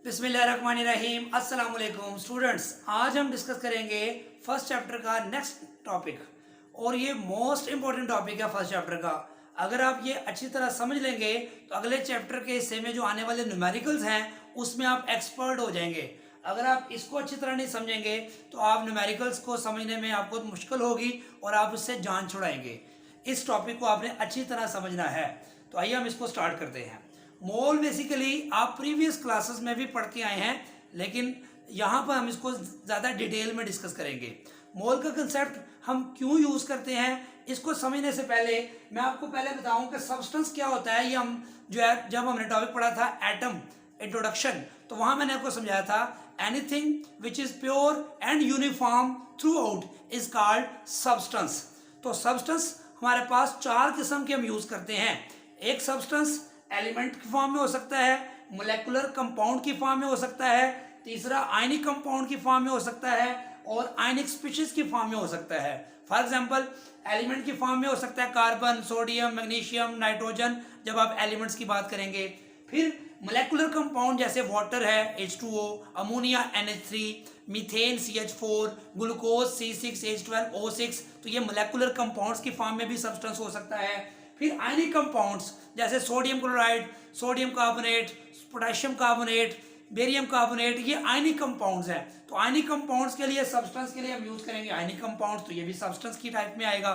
बिस्मिल्लाहिर्रहमानिर्रहीम। अस्सलाम वालेकुम स्टूडेंट्स, आज हम डिस्कस करेंगे फर्स्ट चैप्टर का नेक्स्ट टॉपिक और ये मोस्ट इंपॉर्टेंट टॉपिक है फर्स्ट चैप्टर का। अगर आप ये अच्छी तरह समझ लेंगे तो अगले चैप्टर के हिस्से में जो आने वाले न्यूमेरिकल्स हैं उसमें आप एक्सपर्ट हो जाएंगे। अगर आप इसको अच्छी तरह नहीं समझेंगे तो आप न्यूमेरिकल्स को समझने में आपको मुश्किल होगी और आप उससे जान छुड़ाएंगे। इस टॉपिक को आपने अच्छी तरह समझना है। तो आइए हम इसको स्टार्ट करते हैं। मोल बेसिकली आप प्रीवियस क्लासेस में भी पढ़ के आए हैं, लेकिन यहाँ पर हम इसको ज़्यादा डिटेल में डिस्कस करेंगे। मोल का कंसेप्ट हम क्यों यूज़ करते हैं इसको समझने से पहले मैं आपको पहले बताऊं कि सब्सटेंस क्या होता है। ये हम जो है जब हमने टॉपिक पढ़ा था एटम इंट्रोडक्शन, तो वहां मैंने आपको समझाया था anything which is pure and uniform through out is called substance. तो सब्सटेंस हमारे पास चार किस्म के हम यूज करते हैं। एक सब्सटेंस एलिमेंट की फॉर्म में हो सकता है, मोलेकुलर कंपाउंड की फॉर्म में हो सकता है, तीसरा आयनिक कंपाउंड की फॉर्म में हो सकता है और आयनिक स्पीशीज की फॉर्म में हो सकता है। फॉर एग्जांपल एलिमेंट की फॉर्म में हो सकता है कार्बन, सोडियम, मैग्नीशियम, नाइट्रोजन, जब आप एलिमेंट्स की बात करेंगे। फिर मोलेकुलर कंपाउंड जैसे वाटर है H2O, ammonia NH3, methane CH4, glucose C6H12O6, तो ये मोलेकुलर कंपाउंड्स की फॉर्म में भी सब्सटेंस हो सकता है। फिर आयनिक कंपाउंड्स जैसे sodium chloride, sodium carbonate, potassium carbonate, barium carbonate, ये आयनिक कंपाउंड्स हैं। तो आयनिक कंपाउंड्स के लिए सब्सटेंस के लिए हम यूज करेंगे आयनिक कंपाउंड्स, तो ये भी सब्सटेंस की टाइप में आएगा।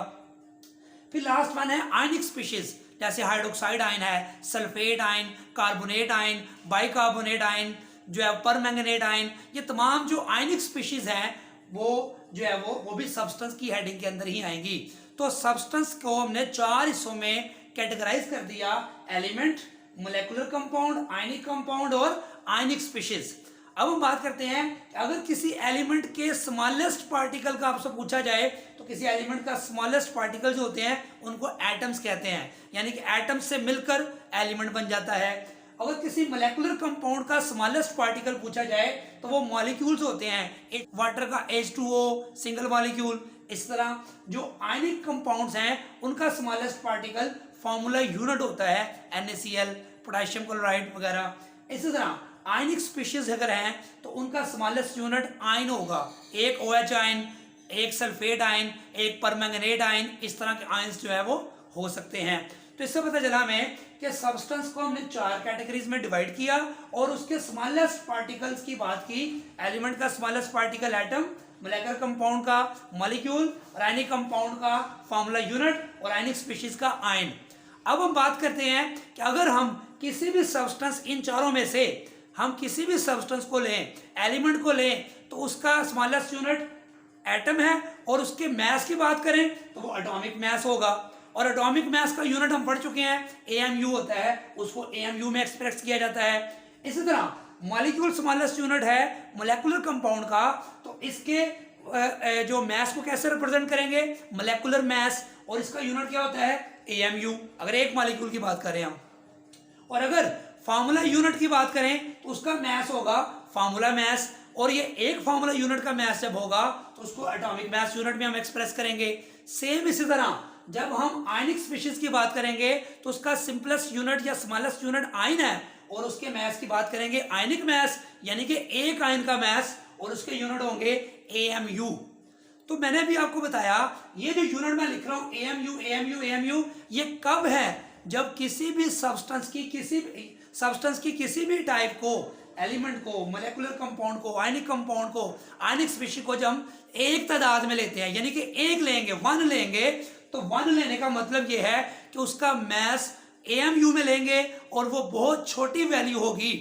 फिर लास्ट वन है आयनिक स्पीशीज, जैसे हाइड्रोक्साइड आयन है, sulphate ion, carbonate ion, bicarbonate ion, जो है परमैंगनेट आयन। ये तमाम जो आयनिक स्पीशीज हैं वो जो है वो भी सब्सटेंस की हेडिंग के अंदर ही आएंगी। तो सब्सटेंस को हमने चार हिस्सों में कैटेगराइज कर दिया: element, molecular compound, ionic compound और आयनिक स्पीशीज। अब हम बात करते हैं अगर किसी एलिमेंट के स्मॉलेस्ट पार्टिकल का आपसे पूछा जाए तो किसी एलिमेंट का स्मॉलेस्ट पार्टिकल जो होते हैं उनको एटम्स कहते हैं, यानी कि एटम्स से मिलकर एलिमेंट बन जाता है। अगर किसी मोलेकुलर कंपाउंड का स्मॉलेस्ट पार्टिकल पूछा जाए तो वो मॉलिक्यूल्स होते हैं, वाटर का H2O सिंगल मॉलिक्यूल। इस तरह जो आयनिक कंपाउंड्स हैं उनका स्मॉलेस्ट पार्टिकल फॉर्मूला यूनिट होता है NaCl, पोटेशियम क्लोराइड वगैरह। इसी तरह आयनिक स्पीशीज अगर हैं तो उनका स्मॉलेस्ट यूनिट आयन होगा, एक OH आयन, एक सल्फेट आयन, एक परमैंगनेट आयन। इस तरह के आयन्स जो है वो हो सकते हैं। तो इससे पता चला हमें कि सब्सटेंस को हमने चार कैटेगरीज में डिवाइड किया और उसके स्मॉलेस्ट पार्टिकल्स की बात की। एलिमेंट का smallest particle atom, molecular compound का मॉलिक्यूल और आयनिक कंपाउंड का फॉर्मूला यूनिट और आयनिक स्पीशीज का आयन। अब हम बात करते हैं कि अगर हम किसी भी सब्सटेंस, इन चारों में से हम किसी भी सब्सटेंस को लें, एलिमेंट को लें, तो उसका स्मॉलेस्ट यूनिट एटम है और उसके मास की बात करें तो वो एटॉमिक मास होगा। और एटॉमिक मास का यूनिट हम पढ़ चुके हैं AMU होता है, उसको AMU में एक्सप्रेस किया जाता है। इसी तरह मॉलिक्यूल स्मॉलेस्ट यूनिट है मोलेकुलर कंपाउंड का, तो इसके जो मास को कैसे रिप्रेजेंट करेंगे, मोलेकुलर मास, और इसका यूनिट क्या होता है AMU, अगर एक मॉलिक्यूल की बात करें हम। और अगर फार्मूला यूनिट की बात करें तो उसका मास होगा फार्मूला मास, और ये एक फार्मूला यूनिट का मास जब होगा तो उसको एटॉमिक मास यूनिट में हम एक्सप्रेस करेंगे। सेम इसी तरह जब हम आयनिक स्पीशीज की बात करेंगे तो उसका सिंपलेस्ट यूनिट या स्मॉलेस्ट यूनिट आयन है और उसके मास की बात करेंगे आयनिक मास, यानी कि एक आयन का मास, और उसके यूनिट होंगे AMU। तो मैंने भी आपको बताया ये जो यूनिट मैं लिख रहा हूं AMU AMU AMU, ये कब है, जब किसी भी सब्सटेंस की किसी भी टाइप को, एलिमेंट को, मोलेकुलर कंपाउंड को, आयनिक कंपाउंड को, आयनिक स्पीशीज को जब हम एक तादाद में लेते हैं, यानी कि एक लेंगे, वन लेंगे, तो वन लेने का मतलब ये है कि उसका मास AMU में लेंगे और वो बहुत छोटी वैल्यू होगी।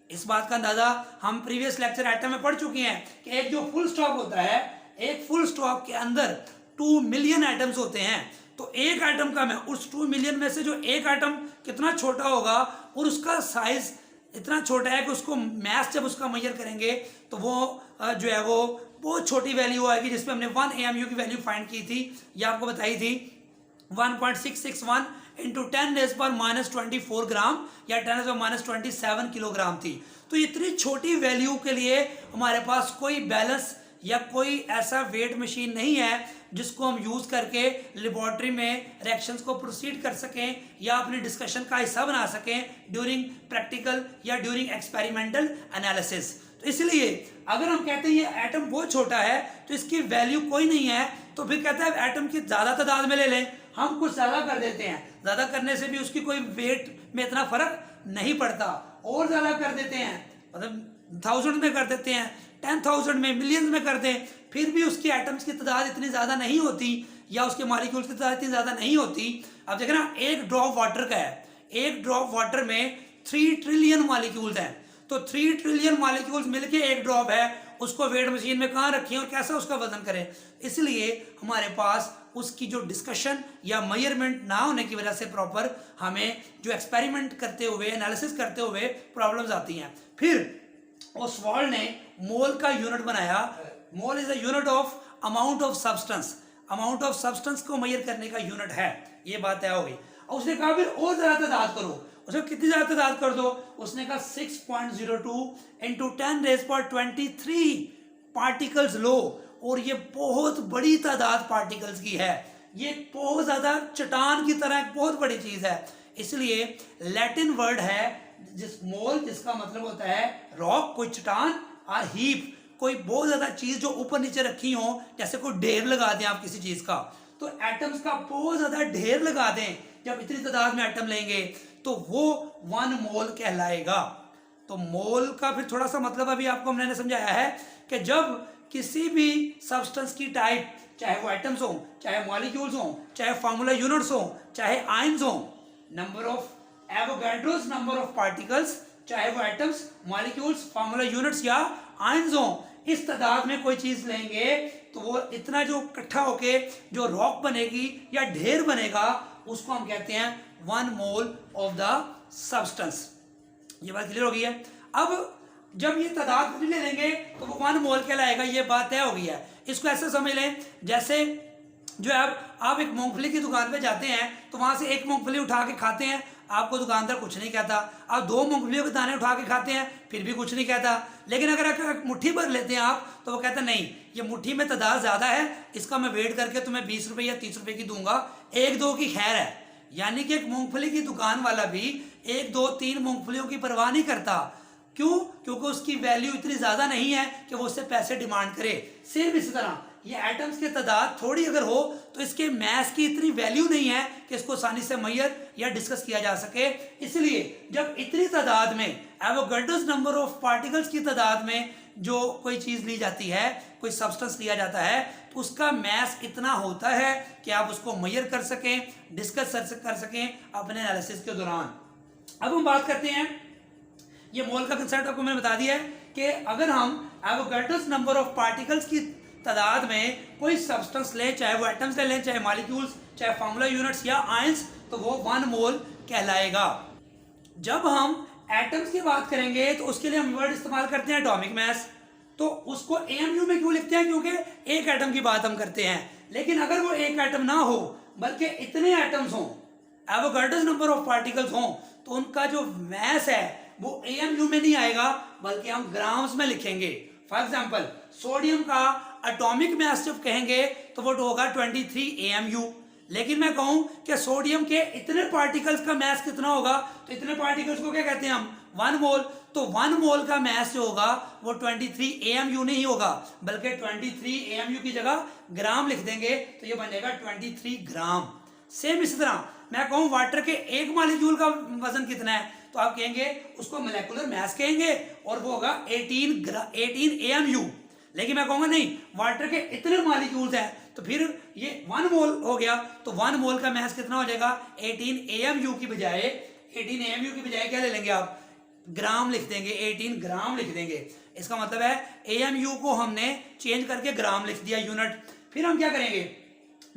इस बात का अंदाजा हम प्रीवियस लेक्चर एटम में पढ़ चुके हैं कि एक जो फुल स्टॉप होता है, एक फुल स्टॉप के अंदर 2 मिलियन एटम्स होते हैं। तो एक एटम का, मैं उस 2 मिलियन में से जो एक एटम कितना छोटा होगा और उसका साइज इतना छोटा है कि उसको मास जब उसका मेजर करेंगे तो वो जो है वो बहुत छोटी वैल्यू आएगी, जिसमें हमने 1 AMU की वैल्यू फाइंड की थी, ये आपको बताई थी 1.661 इंटू 10⁻⁻24 ग्राम या 10⁻⁻27 किलोग्राम थी। तो इतनी छोटी वैल्यू के लिए हमारे पास कोई बैलेंस या कोई ऐसा वेट मशीन नहीं है जिसको हम यूज करके लेबोरेटरी में रिएक्शंस को प्रोसीड कर सकें या अपनी डिस्कशन का हिस्सा बना सकें ड्यूरिंग प्रैक्टिकल या ड्यूरिंग एक्सपेरिमेंटल एनालिसिस। तो इसलिए अगर हम कहते हैं ये एटम बहुत छोटा है तो इसकी वैल्यू कोई नहीं है, तो फिर कहता है एटम की ज्यादा तादाद में ले लें, हम कुछ ज्यादा कर देते हैं, ज्यादा करने से भी उसकी कोई वेट में इतना फर्क नहीं पड़ता, और ज्यादा कर देते हैं, मतलब 1000 में कर देते हैं, 10,000 में, मिलियंस में कर दें, फिर भी उसकी एटम्स की तादाद इतनी ज्यादा नहीं होती या उसके मॉलिक्यूल्स की तादाद इतनी ज्यादा नहीं होती। अब देखें ना, एक ड्रॉप वाटर का है, एक ड्रॉप वाटर में 3 ट्रिलियन मॉलिक्यूल्स हैं, तो 3 ट्रिलियन मॉलिक्यूल्स मिलके एक ड्रॉप है, उसको वेट मशीन में कहाँ रखें और कैसा उसका वजन करें। इसलिए हमारे पास उसकी जो डिस्कशन या मेजरमेंट ना होने की वजह से प्रॉपर हमें जो एक्सपेरिमेंट करते हुए एनालिसिस करते हुए प्रॉब्लम्स आती हैं। फिर ओसवाल्ड ने मोल का यूनिट बनाया। Mole is a unit of amount of substance, amount of substance को मेजर करने का यूनिट है, ये बात तय हो गई। और उसने कहा फिर और ज्यादा तादाद करो, उसने कितनी ज्यादा तादाद कर दो, उसने कहा 6.02 इंटू 10⁻23 पार्टिकल्स लो, और ये बहुत बड़ी तादाद पार्टिकल्स की है, ये बहुत ज्यादा चट्टान की तरह एक बहुत बड़ी चीज है। इसलिए लैटिन वर्ड है जिस मोल, जिसका मतलब होता है रॉक, कोई चट्टान, और हीप कोई बहुत ज्यादा चीज जो ऊपर नीचे रखी हो, जैसे कोई ढेर लगा दें आप किसी चीज का, तो एटम्स का बहुत ज्यादा ढेर लगा दें, जब इतनी तादाद में एटम लेंगे तो वो 1 मोल कहलाएगा। तो मोल का फिर थोड़ा सा मतलब अभी आपको मैंने समझाया है कि जब किसी भी सब्सटेंस की टाइप, चाहे वो एटम्स हो, चाहे मॉलिक्यूल्स हो, चाहे फार्मूला यूनिट्स हो, चाहे आयंस हो, number of Avogadro's number of particles, चाहे वो एटम्स, मॉलिक्यूल्स, फार्मूला यूनिट्स या आयंस हो, इस तादाद में कोई चीज लेंगे तो वो इतना जो इकट्ठा होके जो रॉक बनेगी या ढेर बनेगा, उसको हम कहते हैं 1 मोल ऑफ द सब्सटेंस। ये बात क्लियर हो गई है। अब जब ये तादाद भी ले लेंगे तो वो 1 मोल कहलाएगा, ये बात तय हो गई है। इसको ऐसे समझ लें जैसे जो है आप एक मूंगफली की दुकान पे जाते हैं तो वहां से एक मूंगफली उठा के खाते हैं, आपको दुकानदार कुछ नहीं कहता। आप 2 मूंगफलियों के दाने उठा के खाते हैं, फिर भी कुछ नहीं कहता। लेकिन अगर मुट्ठी भर लेते हैं आप, तो वो कहता नहीं, ये मुट्ठी में तादाद ज्यादा है, इसका मैं वेट करके तुम्हें 20 रुपए या 30 रुपए की दूंगा, 1-2 की खैर है। यानी कि एक मूंगफली की दुकान वाला भी 1-2-3 मूंगफलियों की परवाह नहीं करता। क्यों? क्योंकि उसकी वैल्यू इतनी ज्यादा नहीं है कि वो उससे पैसे डिमांड करे। सेम इसी तरह ये एटम्स की तादाद थोड़ी अगर हो तो इसके मैस की इतनी वैल्यू नहीं है कि इसको आसानी से मेजर या डिस्कस किया जा सके। इसलिए जब इतनी तादाद में एवोगाड्रोस नंबर ऑफ पार्टिकल्स की तादाद में जो कोई चीज ली जाती है, कोई सब्सटेंस लिया जाता है, तो उसका मैस इतना होता है कि आप उसको मेजर कर सकें, डिस्कस कर सकें अपने एनालिसिस के दौरान। अब हम बात करते हैं, ये मोल का कंसेप्ट आपको मैंने बता दिया है कि अगर हम एवोगाड्रोस नंबर ऑफ पार्टिकल्स की तादाद में कोई सब्सटेंस लें, चाहे वो एटम्स ले लें, चाहे मॉलिक्यूल्स, चाहे फार्मूला यूनिट्स या आयंस, तो वो 1 मोल कहलाएगा। जब हम एटम्स की बात करेंगे तो उसके लिए हम वर्ड इस्तेमाल करते हैं एटॉमिक मास। तो उसको एएमयू में क्यों लिखते हैं? क्योंकि एक एटम की बात हम करते हैं। लेकिन अगर वो एक एटम ना हो बल्कि इतने एटम्स हों, एवोगाड्रोस नंबर ऑफ पार्टिकल्स हों, तो उनका जो मास है वो एएमयू में नहीं आएगा बल्कि हम ग्राम्स में लिखेंगे। फॉर एग्जांपल सोडियम का एटॉमिक मास जब कहेंगे तो वो होगा 23 AMU। लेकिन मैं कहूं कि सोडियम के इतने पार्टिकल्स का मास कितना होगा, तो इतने पार्टिकल्स को क्या कहते हैं हम? 1 मोल। तो 1 मोल का मास जो होगा वो 23 AMU नहीं होगा बल्कि 23 AMU की जगह ग्राम लिख देंगे, तो ये बनेगा 23 ग्राम। सेम इसी तरह मैं कहूं वाटर के एक मॉलिक्यूल का वजन कितना है, तो आप कहेंगे उसको मोलेकुलर मास कहेंगे और वो होगा 18 AMU। लेकिन मैं कहूंगा नहीं, वाटर के इतने मॉलिक्यूल्स हैं, तो फिर ये 1 मोल हो गया, तो 1 मोल का मास कितना हो जाएगा? 18 AMU की बजाय क्या ले लेंगे आप? ग्राम लिख देंगे, 18 ग्राम लिख देंगे। इसका मतलब है AMU को हमने चेंज करके ग्राम लिख दिया, यूनिट। फिर हम क्या करेंगे?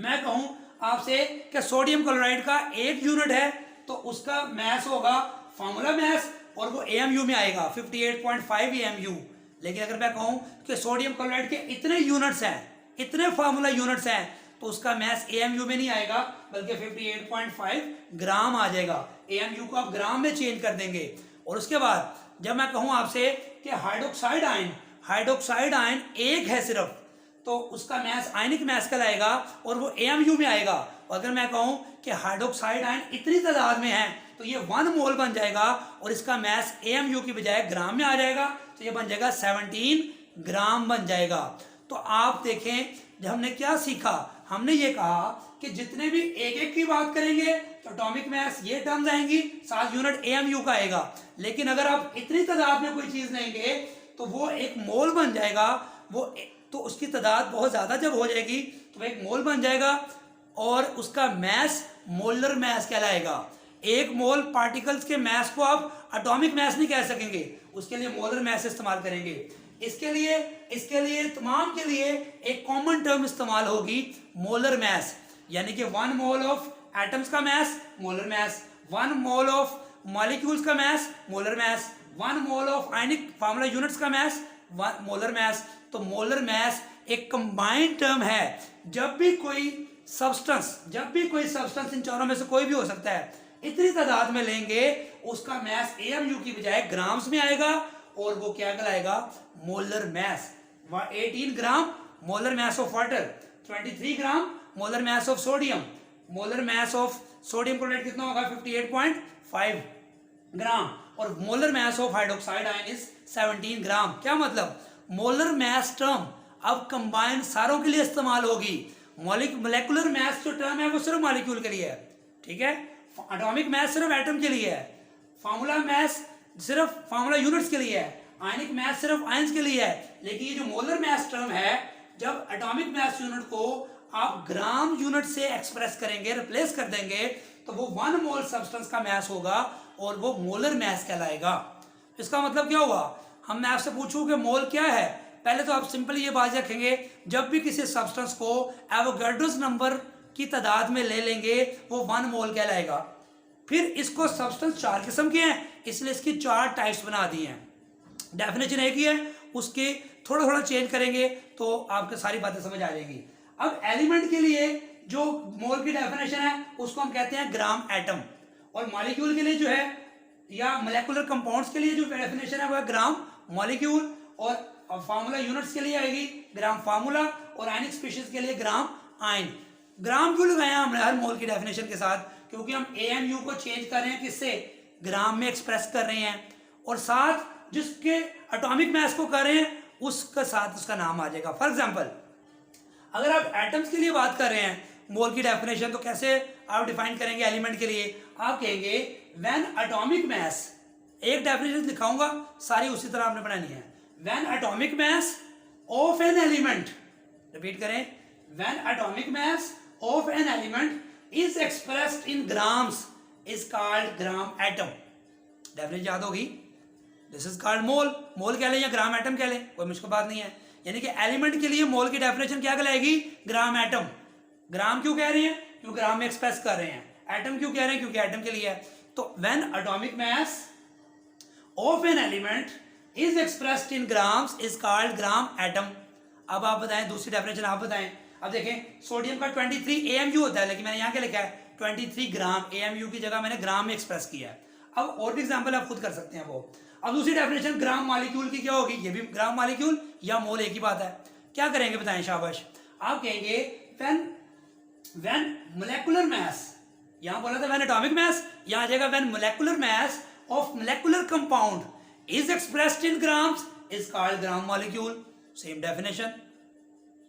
मैं कहूं आपसे कि सोडियम क्लोराइड का एक यूनिट है, तो उसका मास होगा फार्मूला मास और वो AMU में आएगा 58.5 AMU। लेकिन अगर मैं कहूं कि सोडियम क्लोराइड के इतने यूनिट्स हैं, इतने फार्मूला यूनिट्स हैं, तो उसका मास AMU में नहीं आएगा बल्कि 58.5 ग्राम आ जाएगा। AMU को आप ग्राम में चेंज कर देंगे। और उसके बाद जब मैं कहूं आपसे कि हाइड्रोक्साइड आयन एक है सिर्फ, तो उसका मैस आयनिक मैस कहलाएगा और वो AMU में आएगा। और अगर मैं कहूं कि हाइड्रोक्साइड आयन इतनी तादाद में है तो ये 1 मोल बन जाएगा और इसका मैस AMU की बजाय ग्राम में आ जाएगा, तो ये बन जाएगा 17 ग्राम बन जाएगा। तो आप देखें जब हमने क्या सीखा, हमने ये कहा कि जितने भी एक एक की बात करेंगे तो एटॉमिक मैस ये टर्म्स आएंगी, साथ यूनिट AMU का आएगा। लेकिन अगर आप इतनी तादाद में कोई चीज लेंगे तो वो एक मोल बन जाएगा, तो उसकी तादाद बहुत ज्यादा जब हो जाएगी तो वो एक मोल बन जाएगा और उसका मैस मोलर मैस कहलाएगा। एक मोल पार्टिकल्स के मैस को आप एटॉमिक मैस नहीं कह सकेंगे, उसके लिए मोलर मैस इस्तेमाल करेंगे। इसके लिए तमाम के लिए एक कॉमन टर्म इस्तेमाल होगी मोलर मैस, यानी कि 1 मोल ऑफ एटम्स का mass molar mass, 1 mole of molecules का mass molar mass, 1 mole of ionic formula units का मैस मोलर मैस। तो मोलर मैस एक कंबाइंड टर्म है। जब भी कोई सब्सटेंस इन चारों में से कोई भी हो सकता है, इतनी तादाद में लेंगे उसका मैस AMU की बजाय ग्राम्स में आएगा और वो क्या कहलाएगा, molar mass. 18 gram molar mass of water, 23 gram molar mass of sodium, molar mass of sodium chloride कितना होगा 58.5 ग्राम, और molar mass of hydroxide ion is 17 ग्राम। क्या मतलब, मोलर मैस टर्म अब कंबाइन सारों के लिए इस्तेमाल होगी। मोलेकुलर मैस जो टर्म है वो सिर्फ मॉलिक्यूल के लिए है, ठीक है। एटॉमिक मैस सिर्फ एटम के लिए है, फार्मूला मैस सिर्फ फार्मूला यूनिट्स के लिए है, आयनिक मैस सिर्फ आयंस के लिए है। लेकिन ये जो मोलर मैस टर्म है, जब एटॉमिक मैस यूनिट को आप ग्राम यूनिट से एक्सप्रेस करेंगे, रिप्लेस कर देंगे, तो वो 1 मोल सब्सटेंस का मैस होगा और वो मोलर मैस कहलाएगा। इसका मतलब क्या हुआ, हम मैं आपसे पूछूं कि मोल क्या है, पहले तो आप सिंपली ये बात रखेंगे, जब भी किसी सब्सटेंस को एवोगाड्रोस नंबर की तादाद में ले लेंगे वो 1 मोल कहलाएगा। फिर इसको सब्सटेंस 4 किस्म के हैं, इसलिए इसकी 4 टाइप्स बना दी हैं। डेफिनेशन एक ही है, उसके थोड़ा थोड़ा चेंज करेंगे तो आपको सारी बातें समझ आ जाएंगी। अब एलिमेंट के लिए जो मोल की डेफिनेशन है उसको हम कहते हैं ग्राम एटम, और मॉलिक्यूल के लिए जो है या मोलेकुलर कंपाउंड्स के लिए जो डेफिनेशन है वो है ग्राम मॉलिक्यूल, और फार्मूला यूनिट्स के लिए आएगी ग्राम फार्मूला, और आयनिक स्पीशीज के लिए ग्राम आयन। ग्राम क्यों लगाया हमने हर मोल की डेफिनेशन के साथ, क्योंकि हम AMU को चेंज कर रहे हैं, किससे, ग्राम में एक्सप्रेस कर रहे हैं, और साथ जिसके एटॉमिक मैस को कर रहे हैं उसके साथ उसका नाम आ जाएगा। फॉर एग्जांपल अगर आप एटम्स के लिए बात कर रहे हैं मोल की डेफिनेशन, तो कैसे आप डिफाइन करेंगे एलिमेंट के लिए, आप कहेंगे व्हेन एटॉमिक मैस, एक डेफिनेशन दिखाऊंगा सारी उसी तरह आपने बनानी है। When atomic mass of an element, repeat करें, when atomic mass of an element is expressed in grams is called gram atom. Definition याद होगी, this is called mole. Mole कह लें या ग्राम एटम कह लें, कोई मुश्किल बात नहीं है। यानी कि एलिमेंट के लिए मोल की डेफिनेशन क्या कहलाएगी, ग्राम एटम। ग्राम क्यों कह रहे हैं, क्योंकि ग्राम में एक्सप्रेस कर रहे हैं। एटम क्यों कह रहे हैं, क्योंकि एटम के लिए है। तो when atomic mass of an element is expressed in grams is called gram atom. अब आप बताएं दूसरी डेफिनेशन, आप बताएं। अब देखें सोडियम का 23 AMU होता है, लेकिन मैंने यहाँ क्या लिखा है 23 ग्राम, AMU की जगह मैंने ग्राम में एक्सप्रेस किया है। अब और भी एग्जाम्पल आप खुद कर सकते हैं वो। अब दूसरी डेफिनेशन ग्राम मॉलिक्यूल की क्या होगी, ये भी ग्राम मॉलिक्यूल या मोल एक ही बात है। क्या करेंगे बताएं, शाबाश। आप कहेंगे व्हेन मोलेकुलर मैस, यहां बोला था व्हेन एटॉमिक मैस, यहां आ जाएगा when molecular mass of molecular compound is expressed in grams is called gram molecule. Same definition,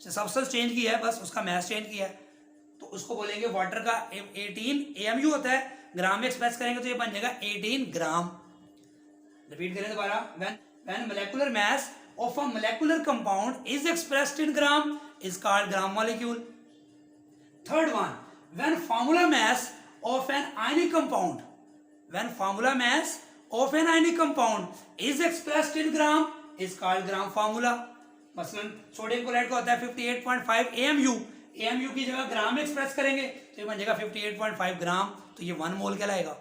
substance change किया है, बस उसका मैस चेंज किया है। तो उसको बोलेंगे वाटर का 18 AMU होता है, ग्राम में एक्सप्रेस करेंगे तो ये बन जाएगा 18 ग्राम। रिपीट करें दोबारा, when molecular mess of a molecular compound is expressed in gram is called gram molecule. Third one, when formula mess of an ionic compound, when formula mess of an ionic compound is expressed in gram is called gram formula. मसलन sodium chloride का होता है 58.5 AMU, AMU की जगह ग्राम में express करेंगे तो ये बन जाएगा 58.5 ग्राम, तो ये 1 मोल कहलाएगा।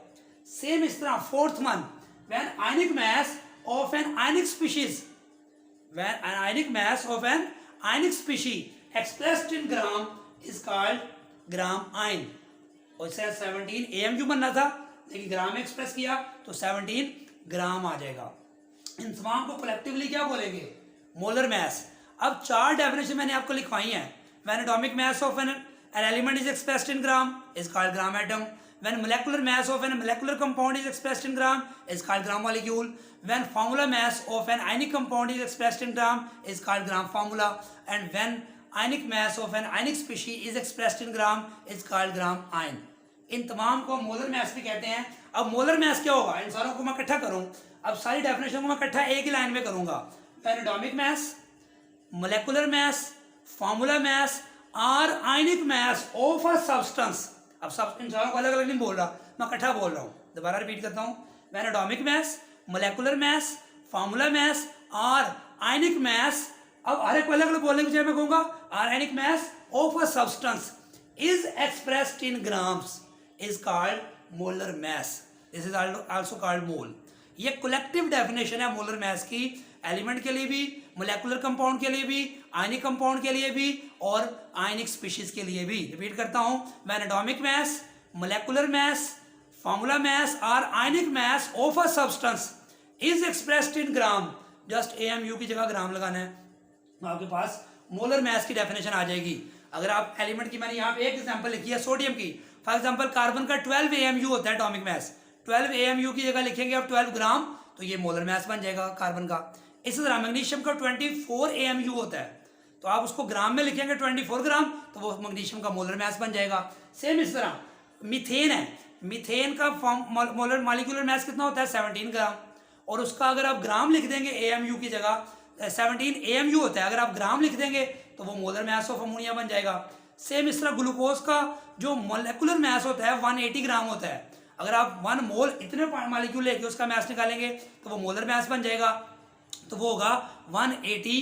सेम इस तरह fourth one, when ionic mass of an ionic species, when an ionic mass of an ionic species expressed in gram is called gram ion. और इससे 17 AMU बनना था, लेकिन ग्राम में एक्सप्रेस किया तो 17 ग्राम आ जाएगा। इन तमाम को कलेक्टिवली क्या बोलेंगे, मोलर मैस। अब 4 डेफिनेशन मैंने आपको लिखवाई हैं. When atomic mass of an element is expressed in gram is called gram atom. When molecular mass of an molecular compound is expressed in gram is called gram molecule. When formula mass of an ionic compound is expressed in gram is called gram formula. And when ionic mass of an ionic species is expressed in gram is called gram ion. इन तमाम को molar mass भी कहते हैं. अब molar mass क्या होगा, इन सारों को मैं इकट्ठा करूं. अब सारी डेफिनेशन को मैं इकट्ठा एक ही लाइन में करूंगा. Atomic mass, molecular mass, formula mass और ionic mass of a substance. अब सब इन सारों को अलग अलग नहीं बोल रहा, मैं इकट्ठा बोल रहा हूँ. दोबारा रिपीट करता हूँ. When atomic mass, molecular mass, formula mass और आयनिक मैस. अब हर एक को अलग अलग बोलने की जगह मैं कहूँगा ionic mass of a substance is expressed in grams is called molar mass. This is also called mole. ये कलेक्टिव डेफिनेशन है मोलर मैस की, एलिमेंट के लिए भी, मोलेकुलर कंपाउंड के लिए भी, आयनिक कंपाउंड के लिए भी और आयनिक स्पीशीज के लिए भी. रिपीट करता हूं. When atomic mass, molecular mass, formula mass और ionic mass of a substance is expressed in gram. Just AMU की जगह ग्राम लगाना है, आपके पास मोलर मैस की डेफिनेशन आ जाएगी. अगर आप एलिमेंट की, मैंने यहाँ पे एक एग्जाम्पल लिखी है सोडियम की. फॉर एग्जाम्पल कार्बन का 12 AMU होता है एटॉमिक मैस. 12 AMU की जगह लिखेंगे आप 12 ग्राम, तो ये मोलर मैस बन जाएगा कार्बन का. इसी तरह मैग्नीशियम का 24 AMU होता है, तो आप उसको ग्राम में लिखेंगे 24 ग्राम, तो वो मैग्नीशियम का मोलर मैस बन जाएगा. सेम इस तरह मीथेन है. मीथेन का मोलर मॉलिक्यूलर मैस कितना होता है 17 ग्राम, और उसका अगर आप ग्राम लिख देंगे AMU की जगह 17 AMU होता है, अगर आप ग्राम लिख देंगे तो वो मोलर मैस ऑफ अमोनिया बन जाएगा. सेम इस तरह ग्लूकोज का जो मोलेकुलर मैस होता है 180 ग्राम होता है. अगर आप 1 मोल इतने मॉलिक्यूल लेके उसका मैस निकालेंगे तो वो मोलर मैस बन जाएगा, तो वो होगा 180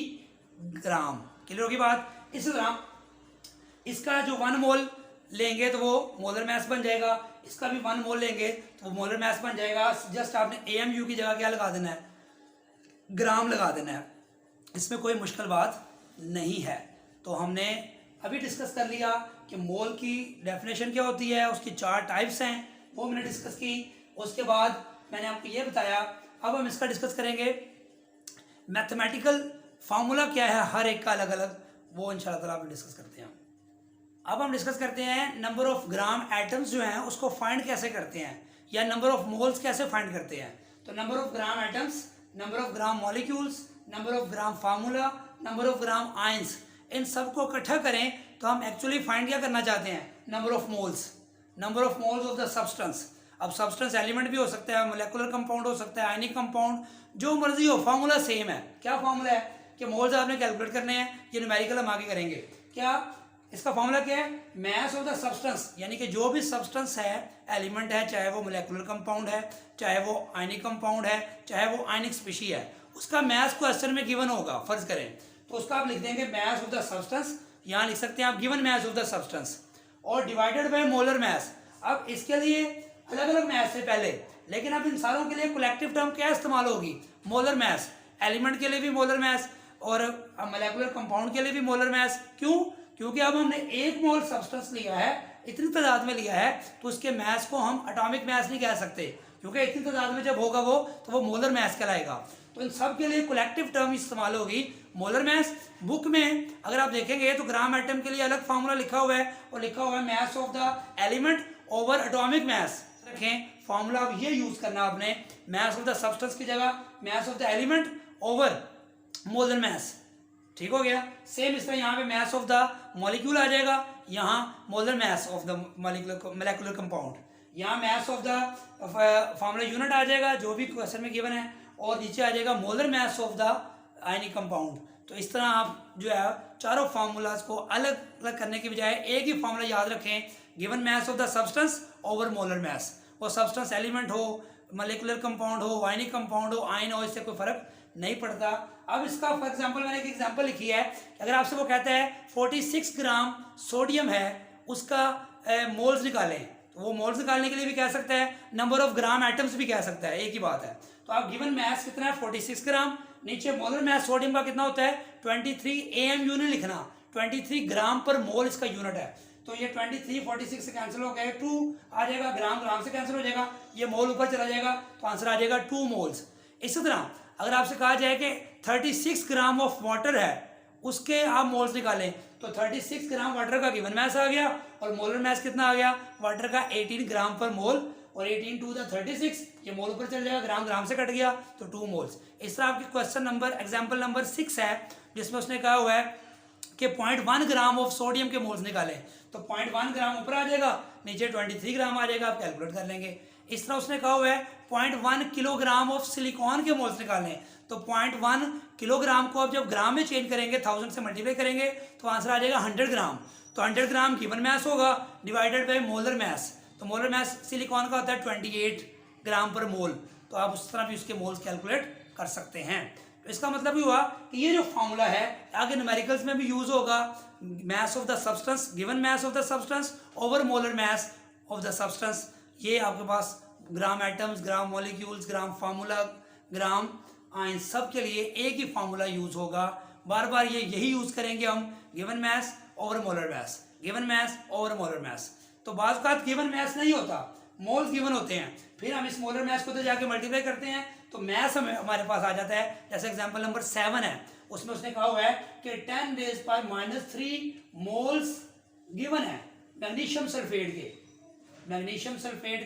ग्राम. क्लियर होगी बात. इसी तरह इसका जो 1 मोल लेंगे तो वो मोलर मैस बन जाएगा, इसका भी 1 मोल लेंगे तो वो मोलर मैस बन जाएगा. जस्ट आपने AMU की जगह क्या लगा देना है, ग्राम लगा देना है. इसमें कोई मुश्किल बात नहीं है. तो हमने अभी डिस्कस कर लिया कि मोल की डेफिनेशन क्या होती है, उसकी 4 टाइप्स हैं, वो मैंने डिस्कस की. उसके बाद मैंने आपको ये बताया. अब हम इसका डिस्कस करेंगे मैथमेटिकल फार्मूला क्या है हर एक का अलग अलग, वो इंशाल्लाह ताला आप डिस्कस करते हैं. अब हम डिस्कस करते हैं नंबर ऑफ ग्राम एटम्स जो हैं उसको फाइंड कैसे करते हैं, या नंबर ऑफ मोल्स कैसे फाइंड करते हैं. तो number of gram atoms, number of gram molecules, number of gram formula, number of gram ions, इन सबको इकट्ठा करें तो हम एक्चुअली फाइंड क्या करना चाहते हैं, number of moles. Number of moles of the substance. अब सब्सटेंस एलिमेंट भी हो सकता है, मोलेकुलर कंपाउंड हो सकता है, आयनिक कंपाउंड, जो मर्जी हो, फार्मूला सेम है. क्या फार्मूला है कि मोल्स आपने कैलकुलेट करने हैं, ये न्यूमेरिकल हम आगे करेंगे. क्या इसका फार्मूला क्या है, मैस ऑफ द सब्सटेंस, यानी कि जो भी सब्सटेंस है, एलिमेंट है, चाहे वो मोलेकुलर कंपाउंड है, चाहे वो आयनिक कंपाउंड है, चाहे वो आयनिक स्पीशी है, उसका मैस क्वेश्चन में गिवन होगा. फर्ज करें तो उसका आप लिख देंगे मैस ऑफ द सब्सटेंस, यहाँ लिख सकते हैं आप given mess of the substance, और डिवाइडेड बाय मोलर मैस. अब इसके लिए अलग अलग मैस है पहले, लेकिन अब इन सारों के लिए कलेक्टिव टर्म क्या इस्तेमाल होगी, मोलर मैस. एलिमेंट के लिए भी मोलर मैस और मोलेकुलर कंपाउंड के लिए भी मोलर मैस. क्यों? क्योंकि अब हमने 1 मोल सब्सटेंस लिया है, इतनी तादाद में लिया है, तो उसके मैस को हम एटॉमिक मैस नहीं कह सकते, क्योंकि इतनी तादाद में जब होगा वो, तो वो मोलर मैस कहलाएगा. तो इन सब के लिए कलेक्टिव टर्म इस्तेमाल होगी मोलर मैस. बुक में अगर आप देखेंगे तो ग्राम एटम के लिए अलग फार्मूला लिखा हुआ है, और लिखा हुआ है mess of the element over atomic mass. रखें फार्मूला अब ये यूज करना आपने, मैस ऑफ द सब्सटेंस की जगह mass of the element over molar mass. ठीक हो गया. सेम इस तरह यहाँ पे मैस ऑफ द मॉलिक्यूल आ जाएगा, यहाँ molar mass of the molecular compound, यहाँ mass of the formula unit आ जाएगा जो भी क्वेश्चन में गिवन है, और नीचे आ जाएगा molar mass of the ionic compound. तो इस तरह आप जो है चारों फार्मूलाज को अलग अलग करने की बजाय एक ही फार्मूला याद रखें, given mess of the substance over molar mess. वो सब्सटेंस एलिमेंट हो, मोलेकुलर कंपाउंड हो, आयनिक कंपाउंड हो, आयन हो, इससे कोई फर्क नहीं पड़ता. अब इसका फॉर एग्जांपल मैंने एक एग्जांपल लिखी है, अगर आपसे वो कहता है 46 ग्राम सोडियम है, उसका मोल्स निकालें, तो वो मोल्स निकालने के लिए भी कह सकता है, नंबर ऑफ ग्राम एटम्स भी कह सकता है, एक ही बात है. तो आप गिवन मैस कितना है 46 ग्राम, नीचे मोलर मैस सोडियम का कितना होता है 23 AMU नहीं लिखना, 23 ग्राम पर मोल इसका यूनिट है. तो ये 23 46 से कैंसिल हो गया, 2 आ जाएगा, ग्राम ग्राम से कैंसिल हो जाएगा, ये मोल ऊपर चला जाएगा, तो आंसर आ जाएगा 2 मोल्स. इसी तरह अगर आपसे कहा जाए कि 36 ग्राम ऑफ वाटर है उसके आप मोल्स निकालें तो 36 ग्राम वाटर का गिवन मास आ गया और मोलर मास कितना आ गया वाटर का 18 ग्राम पर मोल और 18 टू द 36 ये मोल ऊपर चल जाएगा ग्राम ग्राम से कट गया तो 2 मोल्स। इस तरह आपकी क्वेश्चन नंबर एग्जाम्पल नंबर 6 है जिसमें उसने कहा हुआ है कि 0.1 ग्राम ऑफ सोडियम के मोल्स निकालें तो 0.1 ग्राम ऊपर आ जाएगा नीचे 23 ग्राम आ जाएगा आप कैलकुलेट कर लेंगे। इस तरह उसने कहा हुआ है 0.1 किलोग्राम ऑफ सिलिकॉन के मोल्स निकालें तो 0.1 किलोग्राम को आप जब ग्राम में चेंज करेंगे 1000 से मल्टीप्लाई करेंगे तो आंसर आ जाएगा 100 ग्राम। तो 100 ग्राम गिवन मास होगा डिवाइडेड बाय मोलर मास तो मोलर मास सिलिकॉन का होता है 28 ग्राम पर मोल तो आप उस तरह भी उसके मोल्स कैलकुलेट कर सकते हैं। तो इसका मतलब ये हुआ कि ये जो फॉर्मूला है आगे न्यूमेरिकल्स में भी यूज होगा mass of the substance given mass of the substance over molar mass of the substance. ये आपके पास ग्राम एटम्स ग्राम मॉलिक्यूल्स ग्राम फार्मूला ग्राम आयन सब के लिए एक ही फार्मूला यूज होगा बार बार ये यही यूज करेंगे हम given mass over molar mass given mass over molar mass. तो बाज़ औक़ात गिवन मास नहीं होता मोल्स गिवन होते हैं फिर हम इस मोलर मास को तो जाके मल्टीप्लाई करते हैं तो मैथ हमारे पास आ जाता है। जैसे एग्जांपल नंबर 7 है उसमें उसने कहा हुआ है कि 10⁻³ मोल्स गिवन है मैग्नीशियम सल्फेट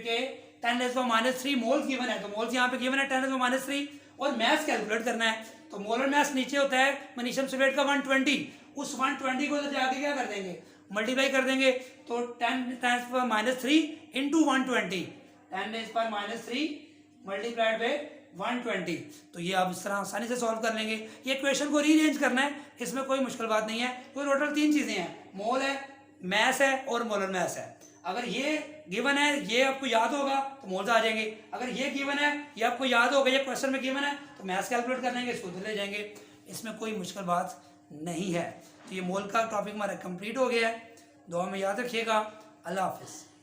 के 10⁻³ मोल्स गिवन है तो मोल्स यहाँ पे गिवन है 10⁻³ और मैथ कैलकुलेट करना है तो मोलर मैथ नीचे होता है मैग्नीशियम सल्फेट का 120 उस 120 को तो जाके क्या कर देंगे मल्टीप्लाई कर देंगे तो 10⁻³ इंटू 120 10⁻³ मल्टीप्लाइड बाय 120 तो ये आप इस तरह आसानी से सॉल्व कर लेंगे। ये क्वेश्चन को रीअरेंज करना है इसमें कोई मुश्किल बात नहीं है। तो टोटल 3 चीजें हैं मोल है मैस है और मोलर मैस है। अगर ये गिवन है ये आपको याद होगा तो मोल्स आ जाएंगे अगर ये गिवन है ये आपको याद होगा ये क्वेश्चन में गिवन है तो मैथ्स कैलकुलेट कर लेंगे इसको ले जाएंगे इसमें कोई मुश्किल बात नहीं है। तो ये मोल का टॉपिक हमारा कंप्लीट हो गया है। दुआ में याद रखिएगा। अल्लाह हाफिज़।